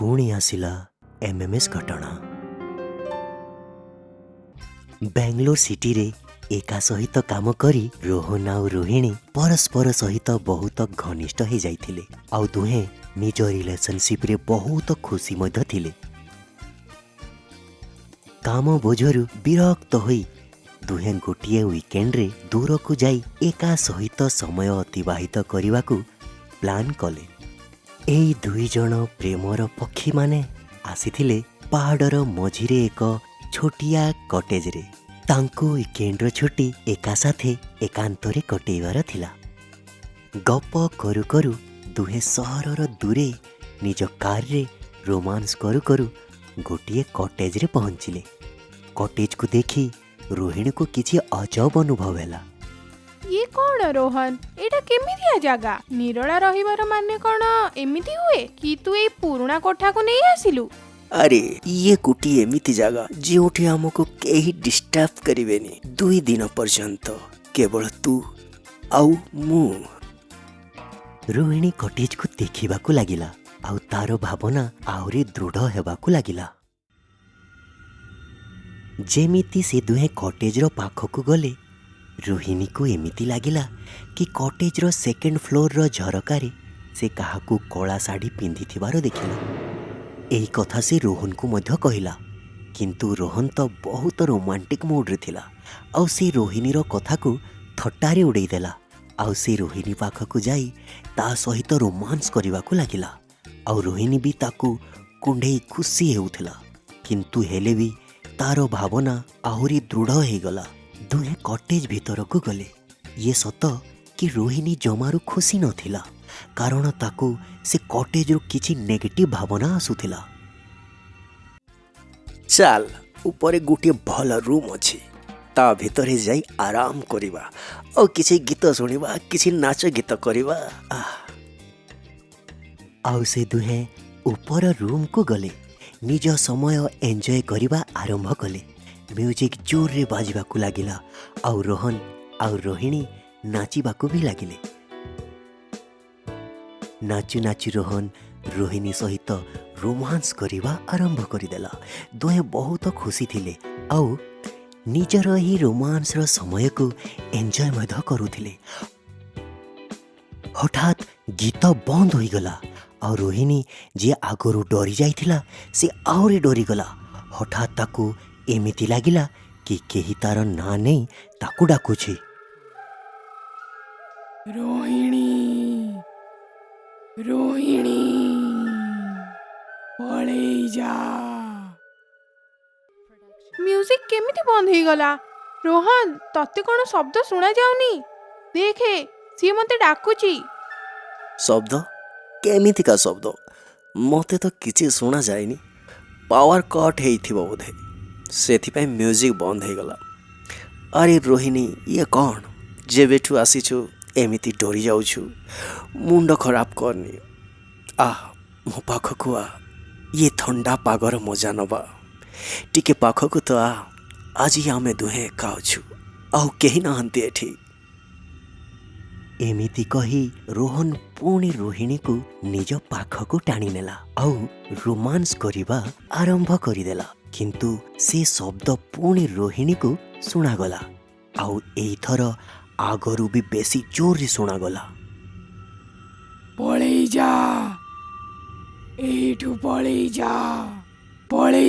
पुणी आसिला एमएमएस घटना। बेंगलोर सिटी रे एका सहित काम करी रोहन आउ रोहिणी परस्पर सहित बहुत घनिष्ठ हो जाइथिले आउ दुहे निज रिलेशनशिप रे बहुत खुशी मध्य थिले। काम बोझरु विरक्त होई दुहे गोटिए वीकेंड रे दूर को जाई एका सहित समय अतिबाहित करने को प्लान कले। एई दुई जण प्रेमर पक्षी माने आसीथिले पहाड़र मझिरे एक छोटिया कटेज रे। तांको वीकेंड छुट्टी एका साथे एकांतरे कटेइबार थिला। गप करू करू दुहे सहरर दूरे निज कार रे रोमांस करू करू गोटिए कटेज रे पहुंचिले। कटेज को देखी रोहिणी को किछि अजब अनुभव हैला। ये कौन रोहन, एटा केमितिया जागा? निरोला रहिबार माने कौन एमिति हुए कि तू ए पुराना कोठा को नहीं आसिलु? अरे ये गोटी एमिति जागा जोठी हमको केही डिस्टर्ब करिवेनी 2 दिन पर्यंत केवल तू आउ मु। रोहिणी कटेज को देखिबाकू लागिला आउ तार भावना आहुरी दृढ़ हेबाकू लागिला। जेमिति से दुहे कटेज रो पाखकू गले रोहिणी को एमिति लागिला कि कटेज रो सेकेंड फ्लोर रो झरकारे से काहाकू कला साड़ी पिंधि थिबार देखिला। एही कथा से रोहन को मध्य कहिला, किंतु रोहन तो बहुत रोमांटिक मूड रे थिला आउ से रोहिणी रो कथा को थट्टारे उड़ेई देला आउ से रोहिणी पाखकू जाई ता सहित रोमांस करिबाकू लागिला आउ रोहिणी भी ताकू कुंढेई खुशी हेउथिला। किंतु हेले भी तारो भावना आहुरी दृढ़ हो गला। दुहे कटेज भीतर को गले। ये सत कि रोहिणी जमारू खुशी नथिला कारण ताकू से कटेज रो किछि नेगेटिव भावना आसुथिला। चल ऊपर गोटे भल रूम अछि, ता भीतर जाई आराम करिबा और किछि गीत सुनिबा, किछि नाच गीत करिबा। आउ से दुहे ऊपर रूम को गले। निज समय एंजॉय करिबा आरंभ कले। म्यूजिक जोर रे बाजिबाकू लागिला आउ रोहन आउ रोहिणी नाचिबाकू भी लागिले। नाचु नाचु रोहन रोहिणी सहित रोमांस करिबा आरंभ करिदेला। दुहे बहुत खुशी थिले आउ निजर ही रोमांस रो समय को एंजॉय मध्य करुथिले। हठात गीत बंद होई गला और रोहिणी जे आगरू डरी जाइथिला से आउरी डरी गला। हठात ताकू एमिति लागिला कि केही तार ना नहीं ताकू डाकुछि, रोहिणी रोहिणी पळेई जा। म्यूजिक केमिति बंद हो गला? रोहन तते कोन शब्द सुना जाउनी? देखे सी मते डाकुची। शब्द केमिति का शब्द? मते तो किछि सुना जायनी। पावर कट हेइथिबो बोधे, सेथिपाई म्यूजिक बंद हो गला। अरे रोहिणी ये कौन? जेबेठू आसीछु एमिति डरी जाउछु, मुंड खराब करनी। मो पाखकू आ, ये ठंडा पागर मजा नबा। टिके पाखकू तो आ, आज आमे दुहे एका अछु आउ केही नाहंती एठी। एमिति कही रोहन पुणी रोहिणी को निज पाखकू टाणी नेला आउ रोमांस करिबा आरंभ करिदेला। किंतु से शब्द पुणी रोहिणी को सुनागला आउ एई थर आगरू भी बेसी जोर रे सुनागला। पळेई जा, एठू पळेई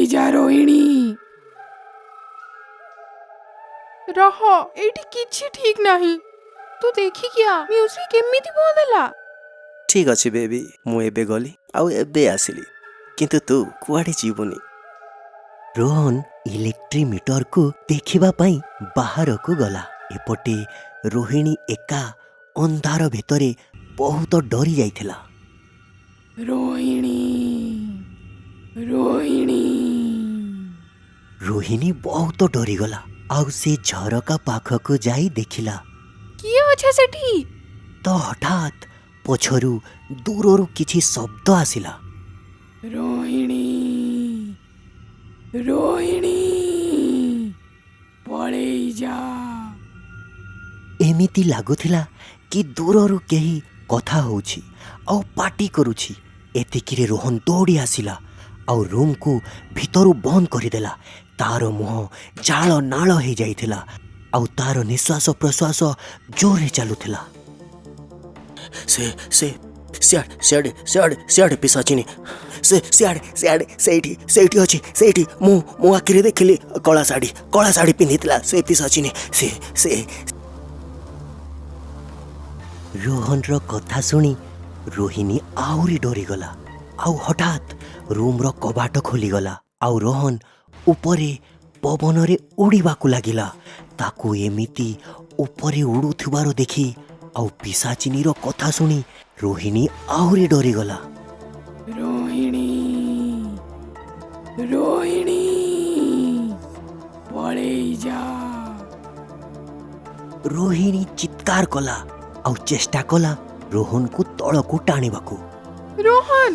जा रोहिणी। रह एठी किछि ठीक नाही। तू देखी क्या म्यूजिक केमिति बंदला? ठीक अछि बेबी, मु एबे गली आउ एबे आसिली, किंतु तू कुआडे जीवनी। रोहन इलेक्ट्रिक मीटर को देखिबा पाई बाहर को गला। एपटे रोहिणी एका अंधार भितरे बहुत डरी जाइथिला। रोहिणी रोहिणी रोहिणी बहुत डरी गला आउ से झरका पाखक जाई देखिला किए अच्छा सेठी। तो हठात पछरु दूररु किछि शब्द आसिला। रोहिणी रोहिणी पळेई जा। एमिति लागुथिला कि दूररु केही कथा होउछि आ पार्टी करुछि, ଏତିକିରେ ରୋହନ ଦୌଡ଼ି ଆସିଲା ଆଉ ରୁମ୍କୁ ଭିତରୁ ବନ୍ଦ କରିଦେଲା। ତାର ମୁହଁ ଜାଳ ନାଳ ହେଇଯାଇଥିଲା ଆଉ ତାର ନିଶ୍ୱାସ ପ୍ରଶ୍ୱାସ ଜୋରରେ ଚାଲୁଥିଲା। ସେ ସେ ସିଆଡ଼େ ସିଆଡ଼େ ସିଆଡ଼େ ସିଆଡ଼େ ପିଶାଚିନି, ସେ ସିଆଡ଼େ ସିଆଡ଼େ ସେଇଠି ସେଇଠି ଅଛି, ସେଇଠି ମୁଁ ଆଖିରେ ଦେଖିଲି କଳା ଶାଢ଼ୀ ପିନ୍ଧିଥିଲା ସେ ପିଶାଚିନି। ସେ ସେ ରୋହନର କଥା ଶୁଣି ରୋହିଣୀ ଆହୁରି ଡରିଗଲା ଆଉ ହଠାତ୍ ରୁମ୍ର କବାଟ ଖୋଲିଗଲା ଆଉ ରୋହନ ଉପରେ ପବନରେ ଉଡ଼ିବାକୁ ଲାଗିଲା। ତାକୁ ଏମିତି ଉପରେ ଉଡ଼ୁଥିବାର ଦେଖି ଆଉ ପିଶାଚିନିର କଥା ଶୁଣି ରୋହିଣୀ ଆହୁରି ଡରିଗଲା। ରୋହିଣୀ ରୋହିଣୀ ପଳେଇ ଯା। ରୋହିଣୀ ଚିତ୍କାର କଲା ଆଉ ଚେଷ୍ଟା କଲା ରୋହନକୁ ତଳକୁ ଟାଣିବାକୁ। ରୋହନ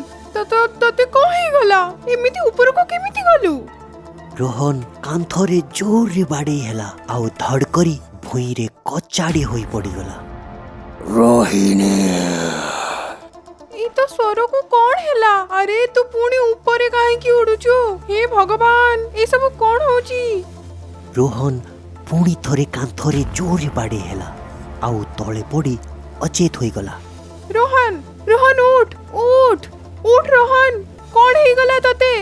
ତତେ କଣ ହେଇଗଲା? ଏମିତି ଉପରକୁ କେମିତି ଗଲୁ? ରୋହନ କାନ୍ଥରେ ଜୋରରେ ବାଡ଼େଇ ହେଲା ଆଉ ଧଡ଼ କରି ଭୂଇଁରେ କଚାଡ଼ି ହୋଇ ପଡ଼ିଗଲା। ରୋହିଣୀ ଏଇ ତ ସ୍ୱରକୁ କଣ ହେଲା? ଆରେ ତୁ ପୁଣି ଉପରେ କାହିଁକି ଉଡୁଛୁ? ହେ ଭଗବାନ, ଏସବୁ କଣ ହଉଛି? ରୋହନ ପୁଣି ଥରେ କାନ୍ଥରେ ଜୋରରେ ବାଡ଼େଇ ହେଲା ଆଉ ତଳେ ପଡ଼ି ଅଚେତ ହୋଇଗଲା। ରୋହନ ରୋହନ ଉଠ ଉଠ ଉଠ ରୋହନ, କଣ ହେଇଗଲା ତତେ?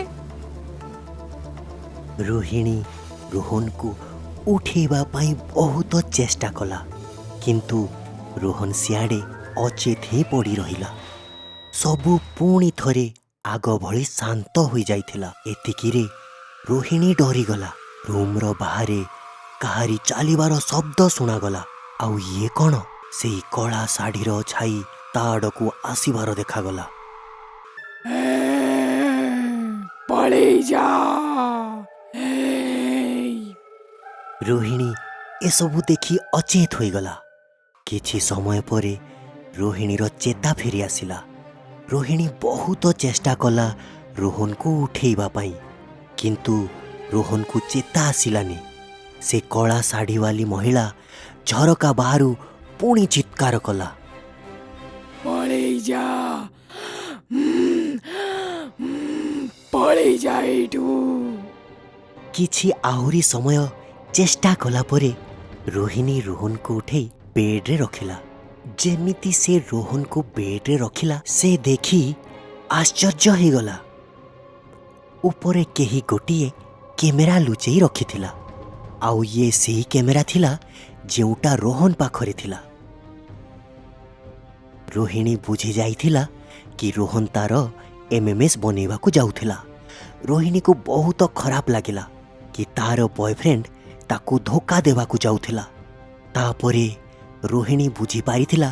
ରୋହିଣୀ ରୋହନକୁ ଉଠେଇବା ପାଇଁ ବହୁତ ଚେଷ୍ଟା କଲା, କିନ୍ତୁ ରୋହନ ସିଆଡ଼େ ଅଚେତ ହିଁ ପଡ଼ି ରହିଲା। ସବୁ ପୁଣି ଥରେ ଆଗ ଭଳି ଶାନ୍ତ ହୋଇଯାଇଥିଲା। ଏତିକିରେ ରୋହିଣୀ ଡରିଗଲା। ରୁମ୍ର ବାହାରେ କାହାରି ଚାଲିବାର ଶବ୍ଦ ଶୁଣାଗଲା। ଆଉ ଇଏ କ'ଣ? ସେଇ କଳା ଶାଢ଼ୀର ଛାଇ ତା ଆଡ଼କୁ ଆସିବାର ଦେଖାଗଲା। ପଳେଇ ଯା। ରୋହିଣୀ ଏସବୁ ଦେଖି ଅଚେତ ହୋଇଗଲା। କିଛି ସମୟ ପରେ ରୋହିଣୀର ଚେତା ଫେରି ଆସିଲା। ରୋହିଣୀ ବହୁତ ଚେଷ୍ଟା କଲା ରୋହନକୁ ଉଠେଇବା ପାଇଁ, କିନ୍ତୁ ରୋହନକୁ ଚେତା ଆସିଲାନି। ସେ କଳା ଶାଢ଼ୀବାଲି ମହିଳା ଝରକା ବାହାରୁ ପୁଣି ଚିତ୍କାର କଲା। ପଳେଇ ଯା, ପଳେଇ ଯା ଏଇଠୁ। କିଛି ଆହୁରି ସମୟ ଚେଷ୍ଟା କଲା ପରେ ରୋହିଣୀ ରୋହନକୁ ଉଠେଇ ବେଡ୍ରେ ରଖିଲା। ଯେମିତି ସେ ରୋହନକୁ ବେଡ୍ରେ ରଖିଲା, ସେ ଦେଖି ଆଶ୍ଚର୍ଯ୍ୟ ହେଇଗଲା। ଉପରେ କେହି ଗୋଟିଏ କ୍ୟାମେରା ଲୁଚେଇ ରଖିଥିଲା ଆଉ ଇଏ ସେହି କ୍ୟାମେରା ଥିଲା ଯେଉଁଟା ରୋହନ ପାଖରେ ଥିଲା। ରୋହିଣୀ ବୁଝି ଯାଇଥିଲା କି ରୋହନ ତାର MMS ବନେଇବାକୁ ଯାଉଥିଲା। ରୋହିଣୀକୁ ବହୁତ ଖରାପ ଲାଗିଲା କି ତାର ବୟଫ୍ରେଣ୍ଡ ତାକୁ ଧୋକା ଦେବାକୁ ଯାଉଥିଲା। ତାପରେ ରୋହିଣୀ ବୁଝିପାରିଥିଲା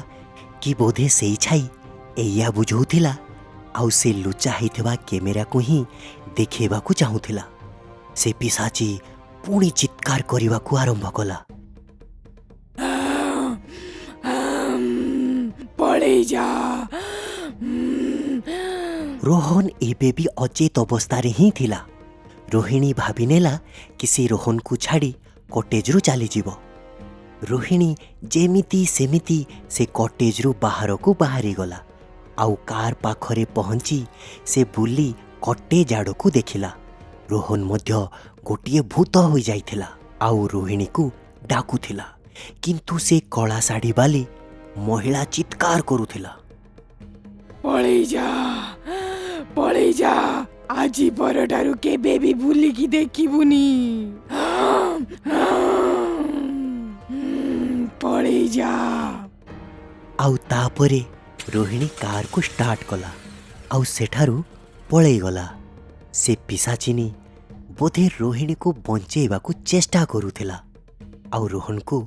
କି ବୋଧେ ସେଇ ଛାଇ ଏଇଆ ବୁଝଉଥିଲା ଆଉ ସେ ଲୁଚା ହେଇଥିବା କ୍ୟାମେରାକୁ ହିଁ ଦେଖେଇବାକୁ ଚାହୁଁଥିଲା। ସେ ପିଶାଚି ପୁଣି ଚିତ୍କାର କରିବାକୁ ଆରମ୍ଭ କଲା। ପଳେଇ ଯା। ରୋହନ ଏବେ ବି ଅଚେତ ଅବସ୍ଥାରେ ହିଁ ଥିଲା। ରୋହିଣୀ ଭାବିନେଲା କି ସେ ରୋହନକୁ ଛାଡ଼ି କଟେଜରୁ ଚାଲିଯିବ। ରୋହିଣୀ ଯେମିତି ସେମିତି ସେ କଟେଜରୁ ବାହାରକୁ ବାହାରିଗଲା ଆଉ କାର୍ ପାଖରେ ପହଞ୍ଚି ସେ ବୁଲି କଟେଜ ଆଡ଼କୁ ଦେଖିଲା। ରୋହନ ମଧ୍ୟ ଗୋଟିଏ ଭୂତ ହୋଇଯାଇଥିଲା ଆଉ ରୋହିଣୀକୁ ଡାକୁଥିଲା, କିନ୍ତୁ ସେ କଳା ଶାଢ଼ୀବାଲି ମହିଳା ଚିତ୍କାର କରୁଥିଲା। ପଳେଇ ଯା, ପଳେଇ ଯା। ଆଜି ପରଠାରୁ କେବେ ବି ବୁଲିକି ଦେଖିବୁନି। ପଳେଇ ଯା। ଆଉ ତାପରେ ରୋହିଣୀ କାରକୁ ଷ୍ଟାର୍ଟ କଲା ଆଉ ସେଠାରୁ ପଳେଇଗଲା। ସେ ପିଶାଚିନି ବୋଧେ ରୋହିଣୀକୁ ବଞ୍ଚେଇବାକୁ ଚେଷ୍ଟା କରୁଥିଲା ଆଉ ରୋହନକୁ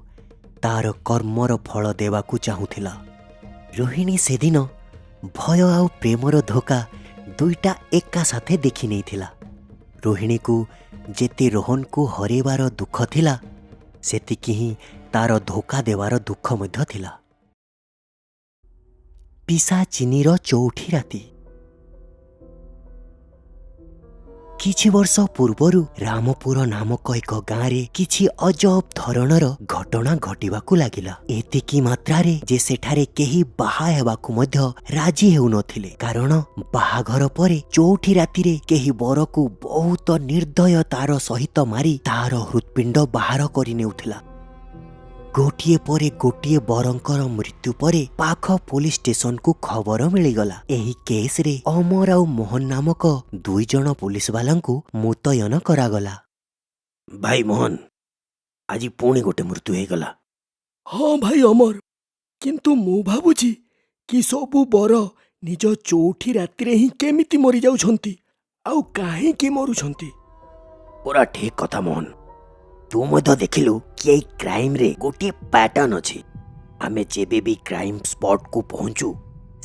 ତାର କର୍ମର ଫଳ ଦେବାକୁ ଚାହୁଁଥିଲା। ରୋହିଣୀ ସେଦିନ ଭୟ ଆଉ ପ୍ରେମର ଧୋକା ଦୁଇଟା ଏକା ସାଥେ ଦେଖି ନେଇଥିଲା। ରୋହିଣୀକୁ ଯେତେ ରୋହନକୁ ହରେଇବାର ଦୁଃଖ ଥିଲା, ସେତିକି ହିଁ ତାର ଧୋକା ଦେବାର ଦୁଃଖ ମଧ୍ୟ ଥିଲା। ପିଶାଚିନିର ଚଉଠି ରାତି। କିଛି ବର୍ଷ ପୂର୍ବରୁ ରାମପୁର ନାମକ ଏକ ଗାଁରେ କିଛି ଅଜବ ଧରଣର ଘଟଣା ଘଟିବାକୁ ଲାଗିଲା। ଏତିକି ମାତ୍ରାରେ ଯେ ସେଠାରେ କେହି ବାହା ହେବାକୁ ମଧ୍ୟ ରାଜି ହେଉନଥିଲେ, କାରଣ ବାହାଘର ପରେ ଚଉଠି ରାତିରେ କେହି ବରକୁ ବହୁତ ନିର୍ଦ୍ଦୟତାର ସହିତ ମାରି ତାର ହୃତ୍ପିଣ୍ଡ ବାହାର କରିନେଉଥିଲା। ଗୋଟିଏ ପରେ ଗୋଟିଏ ବରଙ୍କର ମୃତ୍ୟୁ ପରେ ପାଖ ପୋଲିସ ଷ୍ଟେସନକୁ ଖବର ମିଳିଗଲା। ଏହି କେସରେ ଅମର ଆଉ ମୋହନ ନାମକ 2 ଜଣ ପୋଲିସ ବାଲାଙ୍କୁ ମୁତୟନ କରାଗଲା। ଭାଇ ମୋହନ, ଆଜି ପୁଣି ଗୋଟେ ମୃତ୍ୟୁ ହେଇଗଲା। ହଁ ଭାଇ ଅମର, କିନ୍ତୁ ମୁଁ ଭାବୁଛି କି ସବୁ ବର ନିଜ ଚଉଠି ରାତିରେ ହିଁ କେମିତି ମରିଯାଉଛନ୍ତି ଆଉ କାହିଁକି ମରୁଛନ୍ତି। ପୁରା ଠିକ କଥା ମୋହନ। ତୁ ମଧ୍ୟ ଦେଖିଲୁ କି ଏଇ କ୍ରାଇମରେ ଗୋଟିଏ ପ୍ୟାଟର୍ନ ଅଛି। ଆମେ ଯେବେ ବି କ୍ରାଇମ ସ୍ପଟକୁ ପହଞ୍ଚୁ,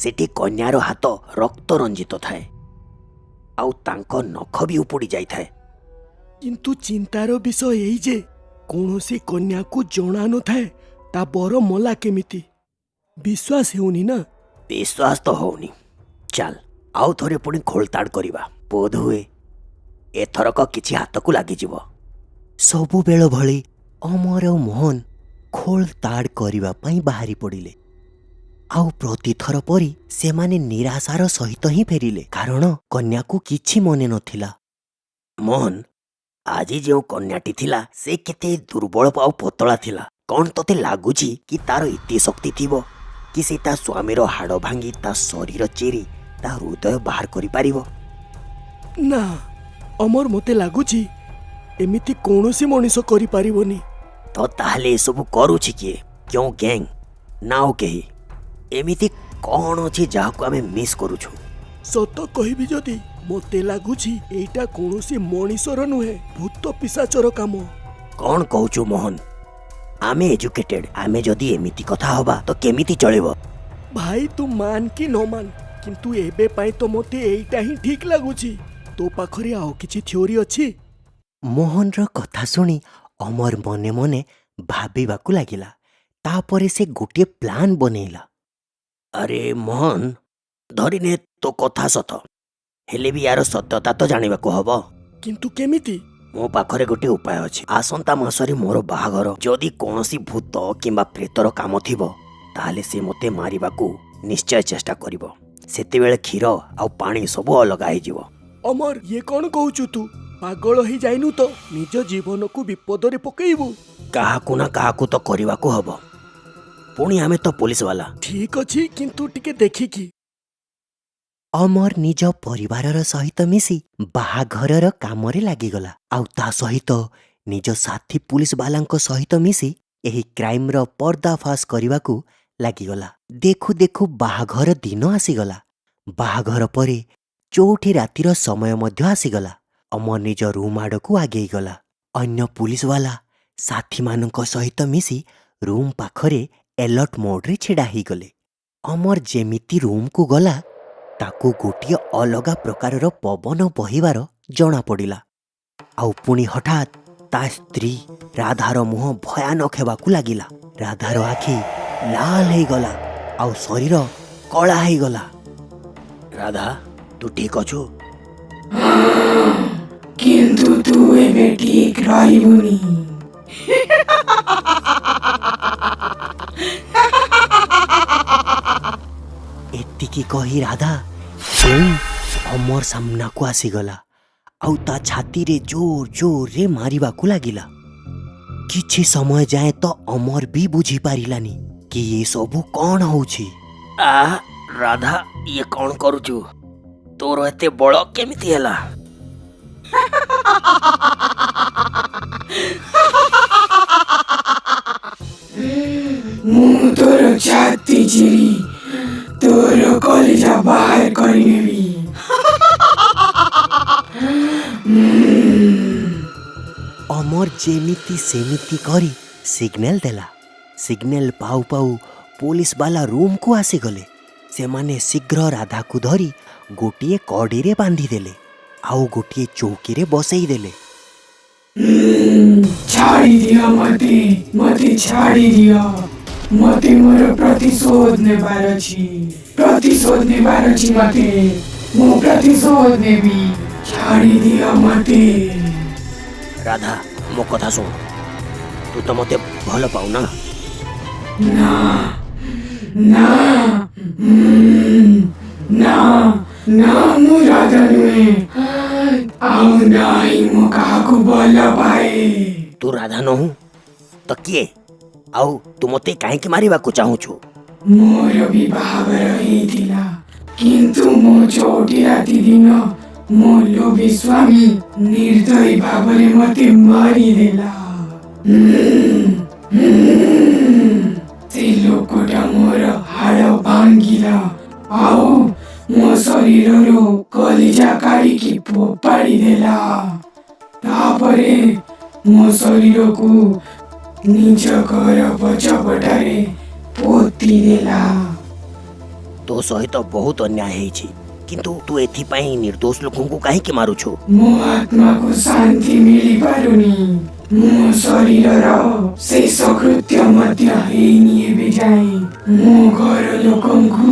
ସେଠି କନ୍ୟାର ହାତ ରକ୍ତ ରଞ୍ଜିତ ଥାଏ ଆଉ ତାଙ୍କ ନଖ ବି ଉପୁଡ଼ି ଯାଇଥାଏ। କିନ୍ତୁ ଚିନ୍ତାର ବିଷୟ ଏଇ ଯେ କୌଣସି କନ୍ୟାକୁ ଜଣା ନଥାଏ ତା ବର ମଲା କେମିତି। ବିଶ୍ୱାସ ହେଉନି ନା। ବିଶ୍ୱାସ ତ ହଉନି। ଚାଲ ଆଉ ଥରେ ପୁଣି ଖୋଳତାଡ଼ କରିବା। ବୋଧହୁଏ ଏଥରକ କିଛି ହାତକୁ ଲାଗିଯିବ। ସବୁବେଳ ଭଳି ଅମର ଆଉ ମୋହନ ଖୋଳତାଡ଼ କରିବା ପାଇଁ ବାହାରି ପଡ଼ିଲେ। ଆଉ ପ୍ରତିଥର ପରି ସେମାନେ ନିରାଶାର ସହିତ ହିଁ ଫେରିଲେ, କାରଣ କନ୍ୟାକୁ କିଛି ମନେ ନଥିଲା। ମୋହନ, ଆଜି ଯେଉଁ କନ୍ୟାଟି ଥିଲା ସେ କେତେ ଦୁର୍ବଳ ଆଉ ପତଳା ଥିଲା। କ'ଣ ତତେ ଲାଗୁଛି କି ତାର ଏତେ ଶକ୍ତି ଥିବ କି ସେ ତା ସ୍ୱାମୀର ହାଡ଼ ଭାଙ୍ଗି ତା ଶରୀର ଚିରି ତା ହୃଦୟ ବାହାର କରିପାରିବ? ନା ଅମର, ମୋତେ ଲାଗୁଛି ଏମିତି କୌଣସି ମଣିଷ କରିପାରିବନି। ତ ତାହେଲେ ଏସବୁ କରୁଛି କିଏ? କେଉଁ ଗ୍ୟାଙ୍ଗ ନା ଆଉ କେହି? ଏମିତି କ'ଣ ଅଛି ଯାହାକୁ ଆମେ ମିସ୍ କରୁଛୁ? ସତ କହିବି ଯଦି ମୋତେ ଲାଗୁଛି ଏଇଟା କୌଣସି ମଣିଷର ନୁହେଁ, ଭୂତ ପିଶାଚର କାମ। କ'ଣ କହୁଛୁ ମୋହନ? ଆମେ ଏଜୁକେଟେଡ୍, ଆମେ ଯଦି ଏମିତି କଥା ହବା ତ କେମିତି ଚଳିବ? ଭାଇ ତୁ ମାନ କି ନ ମାନ, କିନ୍ତୁ ଏବେ ପାଇଁ ତ ମୋତେ ଏଇଟା ହିଁ ଠିକ୍ ଲାଗୁଛି। ତୋ ପାଖରେ ଆଉ କିଛି ଥିଓରି ଅଛି? ମୋହନର କଥା ଶୁଣି ଅମର ମନେ ମନେ ଭାବିବାକୁ ଲାଗିଲା। ତାପରେ ସେ ଗୋଟିଏ ପ୍ଲାନ୍ ବନେଇଲା। ଆରେ ମୋହନ, ଧରିନେ ତୋ କଥା ସତ, ହେଲେ ବି ୟାର ସତ୍ୟତା ତ ଜାଣିବାକୁ ହବ। କିନ୍ତୁ କେମିତି? ମୋ ପାଖରେ ଗୋଟେ ଉପାୟ ଅଛି। ଆସନ୍ତା ମାସରେ ମୋର ବାହାଘର। ଯଦି କୌଣସି ଭୂତ କିମ୍ବା ପ୍ରେତର କାମ ଥିବ, ତାହେଲେ ସେ ମୋତେ ମାରିବାକୁ ନିଶ୍ଚୟ ଚେଷ୍ଟା କରିବ। ସେତେବେଳେ କ୍ଷୀର ଆଉ ପାଣି ସବୁ ଅଲଗା ହେଇଯିବ। ଅମର, ଇଏ କ'ଣ କହୁଛୁ ତୁ? ପାଗଳ ହେଇଯାଇନୁ ତ? ନିଜ ଜୀବନକୁ ବିପଦରେ ପକେଇବୁ? କାହାକୁ ନା କାହାକୁ ତ କରିବାକୁ ହବ। ପୁଣି ଆମେ ତ ପୋଲିସ ବାଲା। ଠିକ୍ ଅଛି, କିନ୍ତୁ ଟିକେ ଦେଖିକି। ଅମର ନିଜ ପରିବାରର ସହିତ ମିଶି ବାହାଘରର କାମରେ ଲାଗିଗଲା, ଆଉ ତା ସହିତ ନିଜ ସାଥୀ ପୁଲିସ ବାଲାଙ୍କ ସହିତ ମିଶି ଏହି କ୍ରାଇମର ପର୍ଦ୍ଦାଫାଶ କରିବାକୁ ଲାଗିଗଲା। ଦେଖୁ ଦେଖୁ ବାହାଘର ଦିନ ଆସିଗଲା। ବାହାଘର ପରେ ଚଉଠି ରାତିର ସମୟ ମଧ୍ୟ ଆସିଗଲା। ଅମର ନିଜ ରୁମ୍ ଆଡ଼କୁ ଆଗେଇଗଲା। ଅନ୍ୟ ପୁଲିସ ବାଲା ସାଥୀମାନଙ୍କ ସହିତ ମିଶି ରୁମ୍ ପାଖରେ ଏଲର୍ଟ ମୋଡରେ ଛିଡ଼ା ହେଇଗଲେ। ଅମର ଯେମିତି ରୁମ୍କୁ ଗଲା, ତାକୁ ଗୋଟିଏ ଅଲଗା ପ୍ରକାରର ପବନ ବହିବାର ଜଣାପଡ଼ିଲା। ଆଉ ପୁଣି ହଠାତ୍ ତା ସ୍ତ୍ରୀ ରାଧାର ମୁହଁ ଭୟାନକ ହେବାକୁ ଲାଗିଲା। ରାଧାର ଆଖି ଲାଲ ହେଇଗଲା ଆଉ ଶରୀର କଳା ହେଇଗଲା। ରାଧା, ତୁ ଠିକ ଅଛୁ? କିନ୍ତୁ ତୁ ଏବେ ଠିକ୍ ରହିବୁନି। ଏତିକି କହି ରାଧା ପୁଣି ଅମର ସାମ୍ନାକୁ ଆସିଗଲା ଆଉ ତା ଛାତିରେ ଜୋର ଜୋରରେ ମାରିବାକୁ ଲାଗିଲା। କିଛି ସମୟ ଯାଏଁ ତ ଅମର ବି ବୁଝିପାରିଲାନି କି ଏସବୁ କ'ଣ ହଉଛି। ରାଧା, ଇଏ କ'ଣ କରୁଛୁ? ତୋର ଏତେ ବଳ କେମିତି ହେଲା? ମୁଁ ତୋର ଛାତି ଚିରି ତୋର କଲିଜା ବାହାର କରିନେବି। ଅମର ଯେମିତି ସେମିତି କରି ସିଗ୍ନାଲ ଦେଲା। ସିଗ୍ନାଲ ପାଉ ପାଉ ପୋଲିସ ବାଲା ରୁମ୍କୁ ଆସିଗଲେ। ସେମାନେ ଶୀଘ୍ର ରାଧାକୁ ଧରି ଗୋଟିଏ କଡ଼ିରେ ବାନ୍ଧିଦେଲେ ଆଉ ଗୋଟିଏ ଚୌକିରେ ବସେଇ ଦେଲେ। ଛାଡ଼ି ଦିଅ ମତେ, ମତେ ଛାଡ଼ି ଦିଅ। ମତେ ମୋର ପ୍ରତିଶୋଧ ନେବାର ଅଛି, ପ୍ରତିଶୋଧ ନେବାର ଅଛି ମତେ। ମୁଁ ପ୍ରତିଶୋଧ ନେବି। ଛାଡ଼ି ଦିଅ ମତେ। ରାଧା ମୋ କଥା ଶୁଣ, ତୁ ତ ମତେ ଭଲ ପାଉନା। ନା ନା ନା ନା, ମୁଁ ରାଧା ନୁହେଁ, ଆଉ ନାହିଁ ମୁଁ କାହାକୁ ଭଲ ପାଏ। ତୁ ରାଧା ନହୁଁ ତ କିଏ? ଆଉ ତୁ ମତେ କାହିଁକି ମାରିବାକୁ ଚାହୁଁଛୁ? ମୋର ବିବାହର ହେଇଥିଲା, କିନ୍ତୁ ମୋ ଚଉଠି ରାତି ଦିନ ମୋ ଲୋଭୀ ସ୍ୱାମୀ ନିର୍ଦ୍ଦୟୀ ଭାବରେ ମତେ ମାରିଦେଲା। ସେ ଲୋକଟା ମୋର ହାଡ଼ ଭାଙ୍ଗିଲା, ଆଉ ମୋ ଶରୀରରୁ କଲିଜା କାଢିକି ଫୋପାଡ଼ି ଦେଲା। ତାପରେ ମୋ ଶରୀରକୁ ନିଜ ଘର ପଛପଟରେ ପୋତି ଦେଲା। ତୋ ସହିତ ବହୁତ ଅନ୍ୟାୟ ହେଇଛି, କିନ୍ତୁ ତୁ ଏଥିପାଇଁ ନିର୍ଦ୍ଦୋଷ ଲୋକଙ୍କୁ କାହିଁକି ମାରୁଛୁ? ମୋ ଆତ୍ମାକୁ ଶାନ୍ତି ମିଳିପାରୁନି। ମୋ ଶରୀରର ଶେଷ କୃତ୍ୟ ମଧ୍ୟ ହେଇନି ଏବେ ଯାଏ। ମୋ ଘର ଲୋକଙ୍କୁ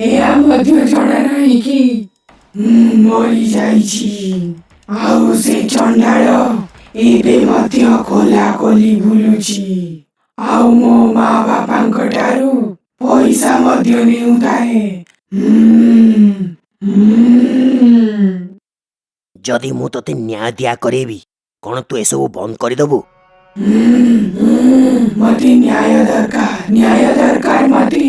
ଏହା ମଧ୍ୟ ଜଣା ନାହିଁ କି ମୁଁ ମରିଯାଇଛି। ଆଉ ସେ ଚଣ୍ଡାଳ ଏବେ ମଧ୍ୟ ଖୋଲା ଖୋଲି ବୁଲୁଛି, ଆଉ ମୋ ମା ବାପାଙ୍କ ଠାରୁ ପଇସା ମଧ୍ୟ ନେଉଥାଏ। ଯଦି ମୁଁ ତତେ ନ୍ୟାୟ ଦିଆ କରେଇବି, କଣ ତୁ ଏସବୁ ବନ୍ଦ କରିଦବୁ? ମତେ ନ୍ୟାୟ ଦରକାର ମତେ।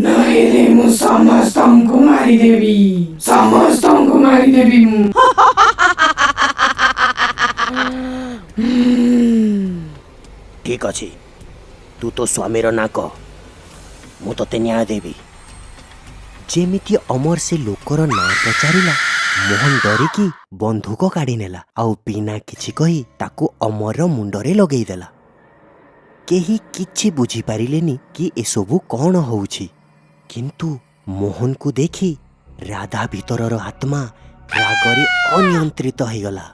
ନହେଲେ ମୁଁ ସମସ୍ତଙ୍କୁ ମାରିଦେବି ମୁଁ। ଠିକ ଅଛି, ତୁ ତୋ ସ୍ୱାମୀର ନାଁ କହ, ମୁଁ ତତେ ନ୍ୟାୟ ଦେବି। ଯେମିତି ଅମର ସେ ଲୋକର ନାଁ ପଚାରିଲା, ମୋହନ ଡରିକି ବନ୍ଧୁକ କାଢ଼ି ନେଲା ଆଉ ବିନା କିଛି କହି ତାକୁ ଅମରର ମୁଣ୍ଡରେ ଲଗେଇଦେଲା। କେହି କିଛି ବୁଝିପାରିଲେନି କି ଏସବୁ କ'ଣ ହଉଛି, କିନ୍ତୁ ମୋହନକୁ ଦେଖି ରାଧା ଭିତରର ଆତ୍ମା ରାଗରେ ଅନିୟନ୍ତ୍ରିତ ହେଇଗଲା।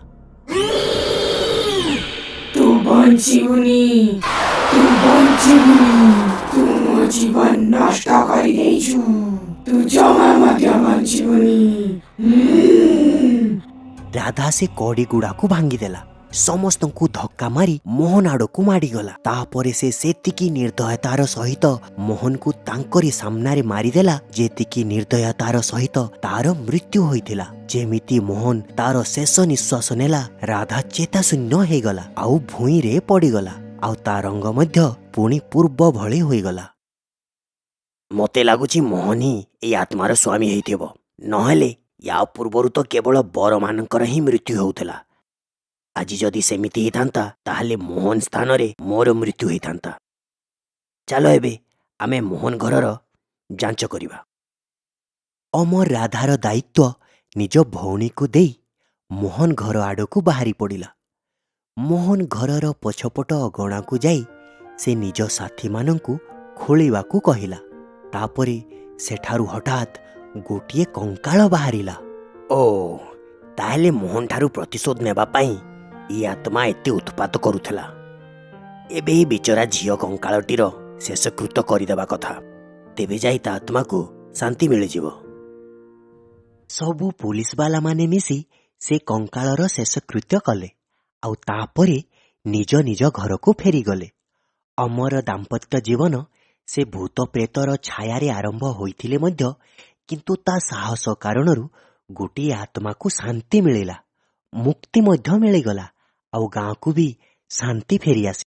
ତୁ ବଞ୍ଚିବୁନି, ତୁ ମୋ ଜୀବନ ନଷ୍ଟ କରିଦେଇଛୁ, ତୁ ଜମା ମଧ୍ୟ ବଞ୍ଚିବୁନି। ରାଧା ସେ କଡ଼ି ଗୁଡ଼ାକୁ ଭାଙ୍ଗିଦେଲା, ସମସ୍ତଙ୍କୁ ଧକ୍କା ମାରି ମୋହନ ଆଡ଼କୁ ମାଡ଼ିଗଲା। ତାପରେ ସେ ସେତିକି ନିର୍ଦ୍ଦୟତାର ସହିତ ମୋହନକୁ ତାଙ୍କରି ସାମ୍ନାରେ ମାରିଦେଲା ଯେତିକି ନିର୍ଦ୍ଦୟତାର ସହିତ ତାର ମୃତ୍ୟୁ ହୋଇଥିଲା। ଯେମିତି ମୋହନ ତାର ଶେଷ ନିଶ୍ୱାସ ନେଲା, ରାଧା ଚେତାଶୂନ୍ୟ ହେଇଗଲା ଆଉ ଭୂଇଁରେ ପଡ଼ିଗଲା, ଆଉ ତା ରଙ୍ଗ ମଧ୍ୟ ପୁଣି ପୂର୍ବ ଭଳି ହୋଇଗଲା। ମତେ ଲାଗୁଛି ମୋହନ ହିଁ ଏଇ ଆତ୍ମାର ସ୍ୱାମୀ ହେଇଥିବ, ନହେଲେ ୟା ପୂର୍ବରୁ ତ କେବଳ ବରମାନଙ୍କର ହିଁ ମୃତ୍ୟୁ ହେଉଥିଲା। ଆଜି ଯଦି ସେମିତି ହେଇଥାନ୍ତା, ତାହେଲେ ମୋହନ ସ୍ଥାନରେ ମୋର ମୃତ୍ୟୁ ହେଇଥାନ୍ତା। ଚାଲ ଏବେ ଆମେ ମୋହନ ଘରର ଯାଞ୍ଚ କରିବା। ଅମର ରାଧାର ଦାୟିତ୍ୱ ନିଜ ଭଉଣୀକୁ ଦେଇ ମୋହନ ଘର ଆଡ଼କୁ ବାହାରି ପଡ଼ିଲା। ମୋହନ ଘରର ପଛପଟ ଅଗଣାକୁ ଯାଇ ସେ ନିଜ ସାଥୀମାନଙ୍କୁ ଖୋଳିବାକୁ କହିଲା। ତାପରେ ସେଠାରୁ ହଠାତ୍ ଗୋଟିଏ କଙ୍କାଳ ବାହାରିଲା। ଓ ତାହେଲେ ମୋହନ ଠାରୁ ପ୍ରତିଶୋଧ ନେବା ପାଇଁ ଇ ଆତ୍ମା ଏତେ ଉତ୍ପାତ କରୁଥିଲା। ଏବେ ଏହି ବିଚରା ଝିଅ କଙ୍କାଳଟିର ଶେଷକୃତ୍ୟ କରିଦେବା କଥା, ତେବେ ଯାଇ ତା ଆତ୍ମାକୁ ଶାନ୍ତି ମିଳିଯିବ। ସବୁ ପୁଲିସବାଲାମାନେ ମିଶି ସେ କଙ୍କାଳର ଶେଷକୃତ୍ୟ କଲେ, ଆଉ ତାପରେ ନିଜ ନିଜ ଘରକୁ ଫେରିଗଲେ। ଅମର ଦାମ୍ପତ୍ୟ ଜୀବନ ସେ ଭୂତ ପ୍ରେତର ଛାୟାରେ ଆରମ୍ଭ ହୋଇଥିଲେ ମଧ୍ୟ, କିନ୍ତୁ ତା ସାହସ କାରଣରୁ ଗୋଟିଏ ଆତ୍ମାକୁ ଶାନ୍ତି ମିଳିଲା, ମୁକ୍ତି ମଧ୍ୟ ମିଳିଗଲା, ଆଉ ଗାଁକୁ ବି ଶାନ୍ତି ଫେରିଆସିଲା।